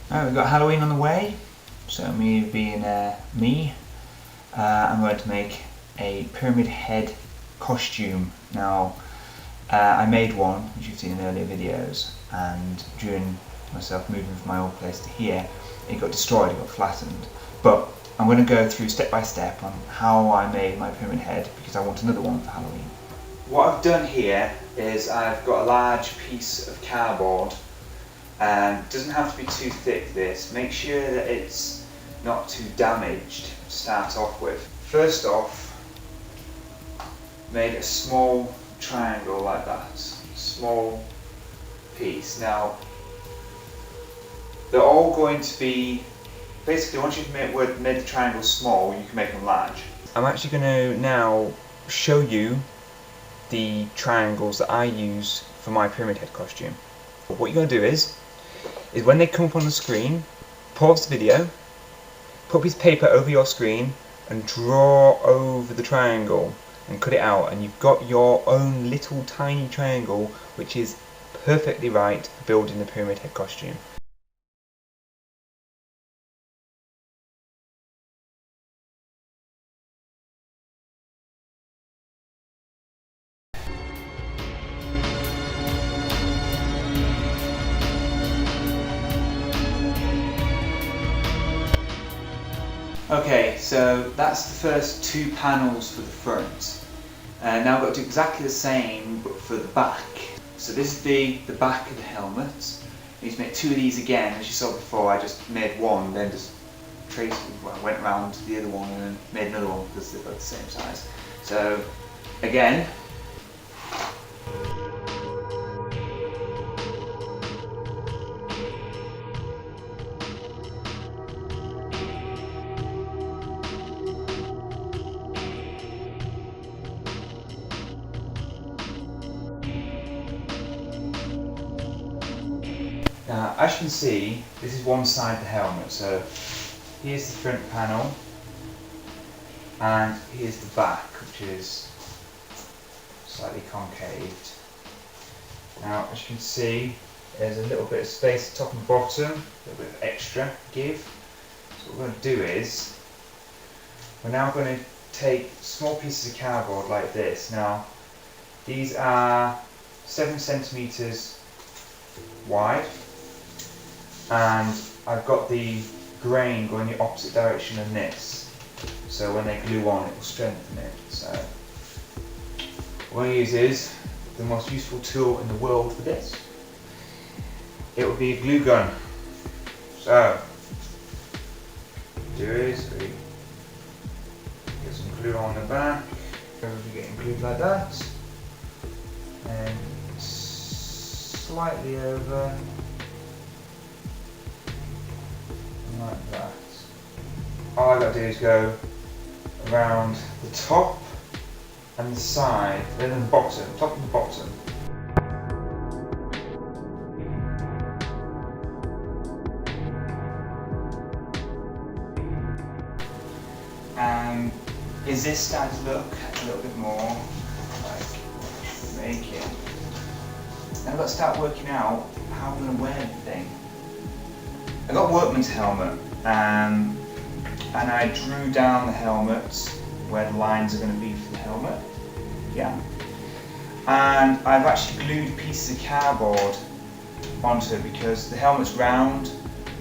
We've got Halloween on the way, so me being me, I'm going to make a Pyramid Head costume. Now, I made one, which you've seen in earlier videos, and during myself moving from my old place to here, it got destroyed, it got flattened. But I'm going to go through step by step on how I made my Pyramid Head, because I want another one for Halloween. What I've done here is I've got a large piece of cardboard. It doesn't have to be too thick, this. Make sure that it's not too damaged to start off with. First off, made a small triangle like that. Small piece. Now, they're all going to be, basically once you've made the triangle small, you can make them large. I'm actually going to now show you the triangles that I use for my Pyramid Head costume. What you're going to do is when they come up on the screen, pause the video, put a piece of paper over your screen and draw over the triangle and cut it out, and you've got your own little tiny triangle which is perfectly right for building the Pyramid Head costume. Okay, so that's the first two panels for the front. Now I've got to do exactly the same but for the back. So this is the back of the helmet. I need to make two of these again. As you saw before, I just made one, then just went around to the other one and then made another one because they're both the same size. So again, now, as you can see, this is one side of the helmet, so here's the front panel and here's the back, which is slightly concaved. Now, as you can see, there's a little bit of space top and bottom, a little bit of extra give. So what we're going to do is, we're now going to take small pieces of cardboard like this. Now, these are 7 centimeters wide, and I've got the grain going the opposite direction than this, so when they glue on it will strengthen it. So what I'm going to use is the most useful tool in the world for this. It will be a glue gun. So what we do is we get some glue on the back, everything getting glued like that, and slightly over like that. All I've got to do is go around the top and the side, then the bottom, top and the bottom. Is this starting to look a little bit more like making? Now I've got to start working out how I'm going to wear everything. I got a workman's helmet, and I drew down the helmet where the lines are going to be for the helmet. Yeah. And I've actually glued pieces of cardboard onto it because the helmet's round.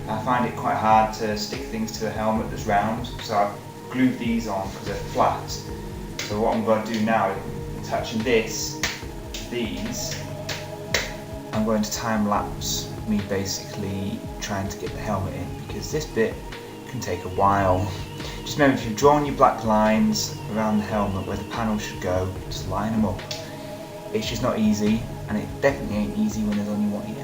I find it quite hard to stick things to a helmet that's round, so I've glued these on because they're flat. So what I'm going to do now is attaching these, I'm going to time lapse me basically trying to get the helmet in, because this bit can take a while. Just remember, if you've drawn your black lines around the helmet where the panel should go, just line them up. It's just not easy, and it definitely ain't easy when there's only one here.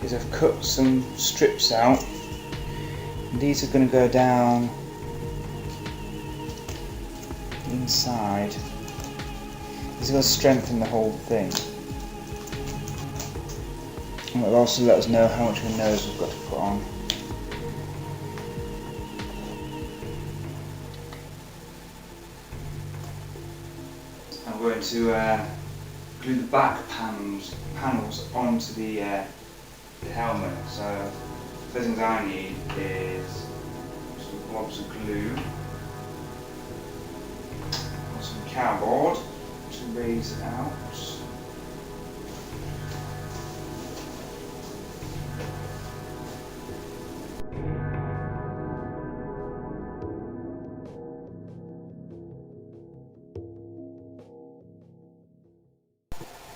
Is I've cut some strips out, and these are going to go down inside. This is going to strengthen the whole thing, and it'll also let us know how much of a nose we've got to put on. I'm going to glue the back panels onto the helmet. So first things I need is some blobs of glue, some cardboard to raise it out.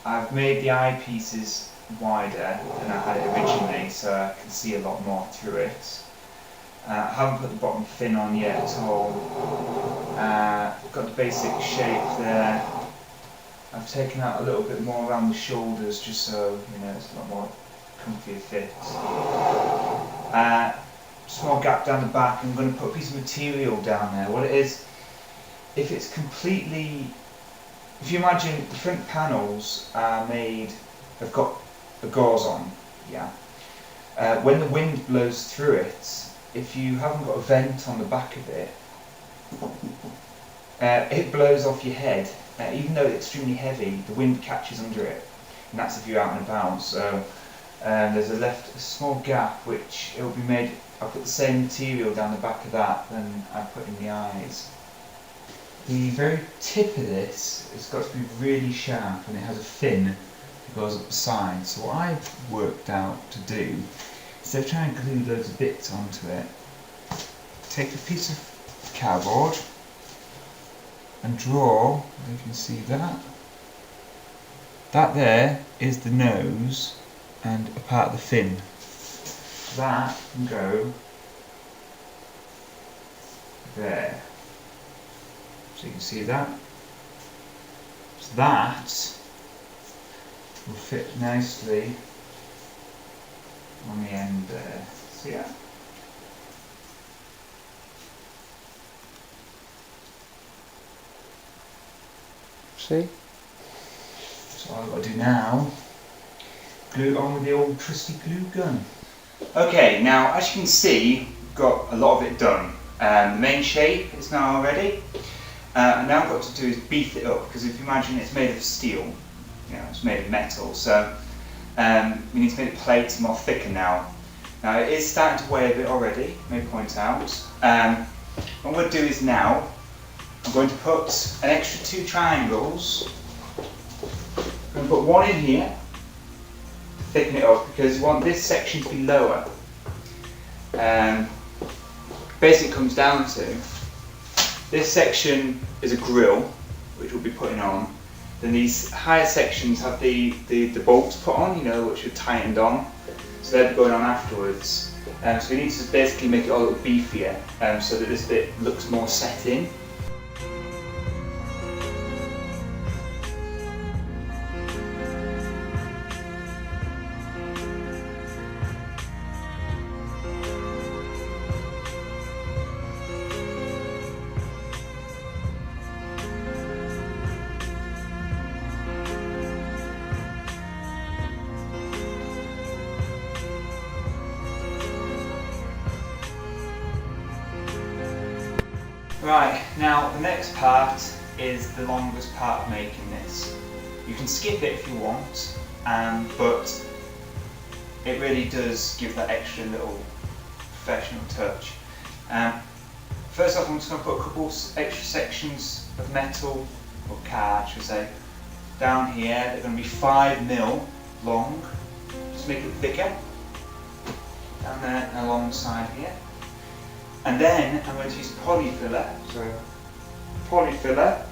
I've made the eyepieces wider than I had it originally, so I can see a lot more through it. I haven't put the bottom fin on yet at all. Got the basic shape there. I've taken out a little bit more around the shoulders just so it's a lot more comfier fit. Small gap down the back. I'm going to put a piece of material down there. What it is, if you imagine the front panels have got a gauze on, yeah. When the wind blows through it, if you haven't got a vent on the back of it, it blows off your head. Even though it's extremely heavy, the wind catches under it, and that's if you're out and about. So there's a small gap which it will be made. I'll put the same material down the back of that than I put in the eyes. The very tip of this has got to be really sharp, and it has a fin that goes up the side. So what I've worked out to do, instead of trying to glue loads of bits onto it, take a piece of cardboard and draw, if you can see that. That there is the nose and a part of the fin. That can go there. So you can see that. So that will fit nicely on the end there. See that? See? So all I've got to do now, glue it on with the old trusty glue gun. Okay, now as you can see, we've got a lot of it done. The main shape is now ready. And now what I've got to do is beef it up, because if you imagine it's made of steel, it's made of metal, so we need to make the plates more thicker now. Now it is starting to weigh a bit already, may point out. What I'm going to do is now, I'm going to put an extra 2 triangles. I'm going to put one in here to thicken it up, because you want this section to be lower. Basically it comes down to, this section is a grill, which we'll be putting on. Then these higher sections have the bolts put on, which are tightened on. So they'll be going on afterwards. So we need to basically make it all a little beefier, so that this bit looks more set in. Right, now the next part is the longest part of making this. You can skip it if you want, but it really does give that extra little professional touch. First off, I'm just going to put a couple extra sections of metal or card, should I say. Down here, they're going to be 5mm long. Just make it thicker. Down there and alongside here. And then I'm going to use polyfiller. So polyfiller.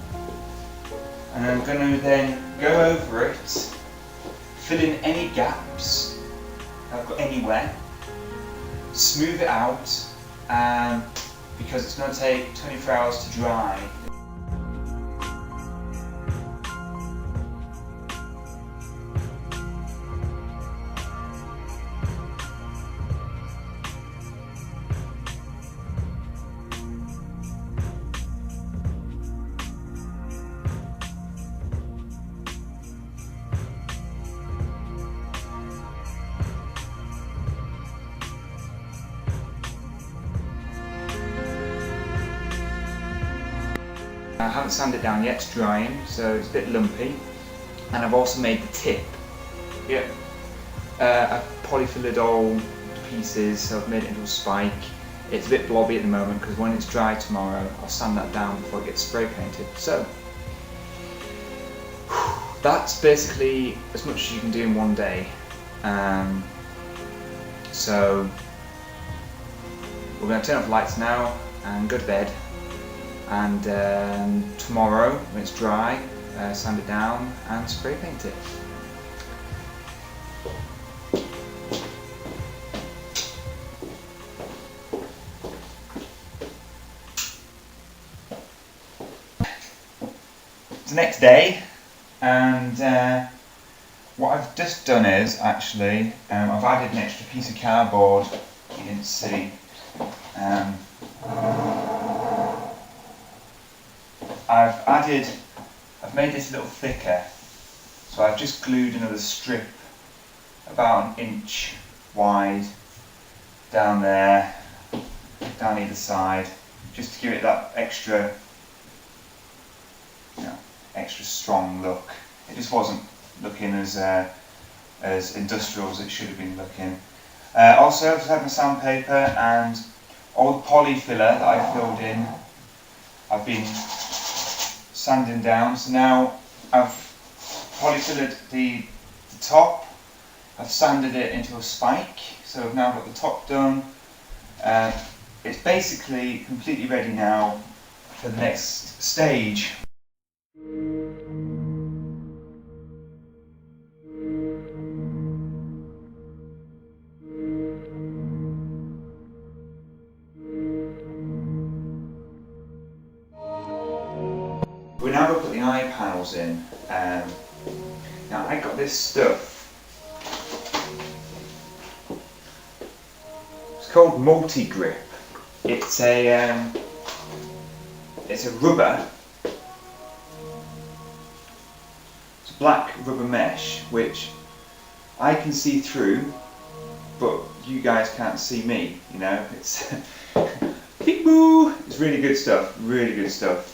And I'm going to then go over it, fill in any gaps I've got anywhere, smooth it out, because it's going to take 24 hours to dry. I haven't sanded it down yet, it's drying, so it's a bit lumpy. And I've also made the tip. Yeah. I've polyfillered all the pieces, so I've made it into a spike. It's a bit blobby at the moment because when it's dry tomorrow, I'll sand that down before it gets spray painted. So, that's basically as much as you can do in one day. So, we're going to turn off the lights now and go to bed. And tomorrow, when it's dry, sand it down and spray paint it. It's the next day, and what I've just done is actually I've added an extra piece of cardboard. You didn't see. I've made this a little thicker, so I've just glued another strip about 1 inch wide down there, down either side, just to give it that extra, extra strong look. It just wasn't looking as industrial as it should have been looking. Also, I've just had my sandpaper and all the polyfiller that I filled in, I've been sanding down. So now I've polyfillered the top, I've sanded it into a spike, so I've now got the top done. It's basically completely ready now for the next stage. We're now going to put the eye panels in. Now I got this stuff. It's called multi-grip. It's a rubber. It's a black rubber mesh which I can see through, but you guys can't see me. It's peek-boo. It's really good stuff. Really good stuff.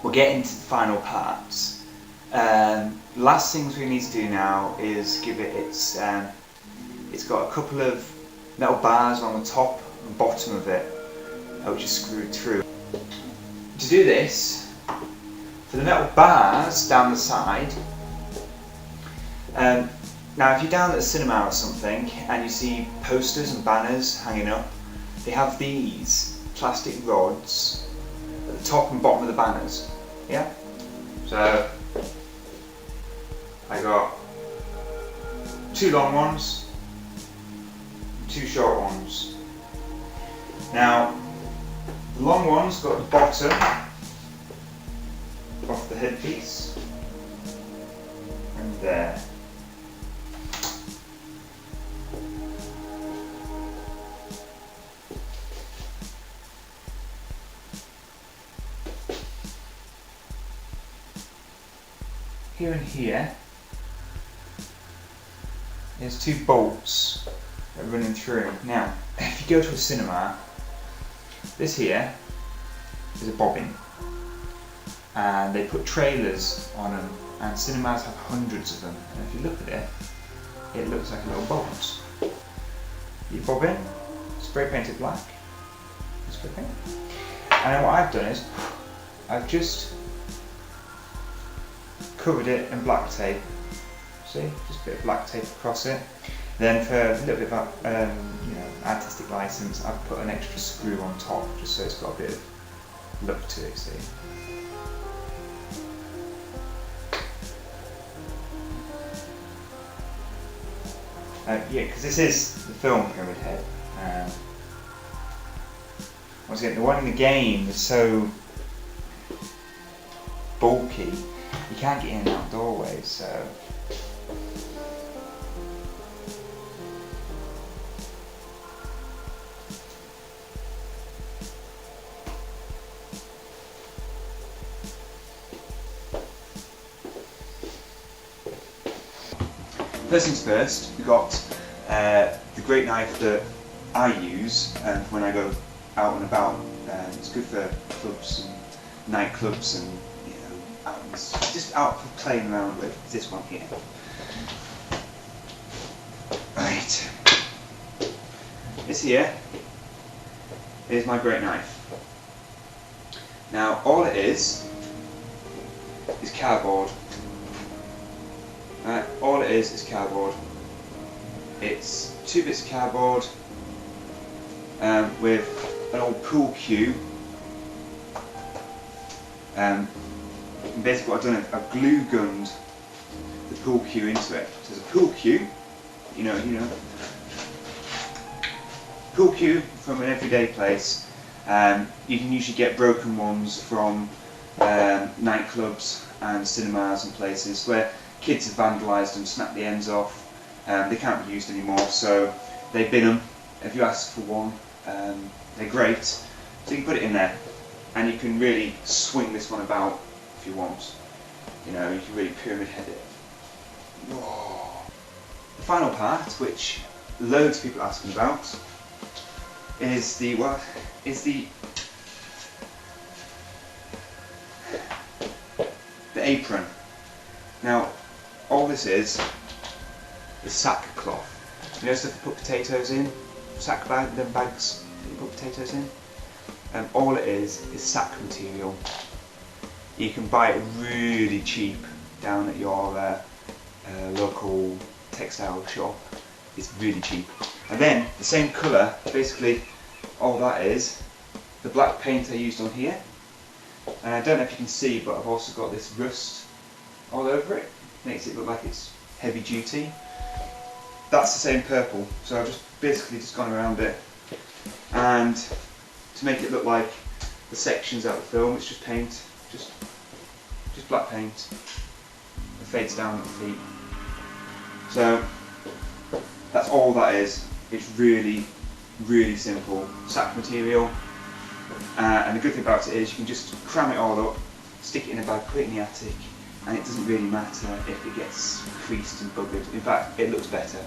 We're getting to the final parts. Last things we need to do now is give it it's got a couple of metal bars on the top and bottom of it, which is screwed through. To do this, for the metal bars down the side, now if you're down at the cinema or something and you see posters and banners hanging up, they have these plastic rods at the top and bottom of the banners. Yeah? So I got 2 long ones, 2 short ones. Now the long ones got the bottom off the headpiece and there. Here and here there's two bolts that are running through. Now, if you go to a cinema, this here is a bobbin, and they put trailers on them, and cinemas have hundreds of them. And if you look at it, it looks like a little bolt. You bobbin, spray paint it black, spray paint. And then what I've done is, I've just covered it in black tape. See, just a bit of black tape across it. Then for a little bit of artistic license, I've put an extra screw on top, just so it's got a bit of look to it. See. Yeah, because this is the film Pyramid Head. Once again, the one in the game is so bulky, you can't get in and out doorways, so. First things first, we've got the great knife that I use when I go out and about. It's good for clubs and nightclubs and just out for playing around with. This one here. Right. This here is my great knife. Now all it is cardboard. All it is cardboard. It's 2 bits of cardboard with an old pool cue. Basically what I've done is I've glue gunned the pool cue into it. So there's a pool cue, you know, pool cue from an everyday place. You can usually get broken ones from nightclubs and cinemas and places where kids have vandalised them, snapped the ends off. They can't be used anymore, so they bin them. If you ask for one, they're great. So you can put it in there, and you can really swing this one about if you want. You know, you can really pyramid head it. Whoa. The final part, which loads of people are asking about, is the apron. Now, all this is sack cloth. You know, stuff you put potatoes in, sack bag, them bags that you put potatoes in. All it is sack material. You can buy it really cheap down at your local textile shop. It's really cheap. And then the same colour, basically, all that is the black paint I used on here. And I don't know if you can see, but I've also got this rust all over it. Makes it look like it's heavy duty. That's the same purple, so I've just basically gone around it, and to make it look like the sections out of the film, it's just paint, just black paint. It fades down at the feet. So that's all that is. It's really, really simple. Sack material, and the good thing about it is you can just cram it all up, stick it in a bag, put it in the attic, and it doesn't really matter if it gets creased and buggered. In fact, it looks better.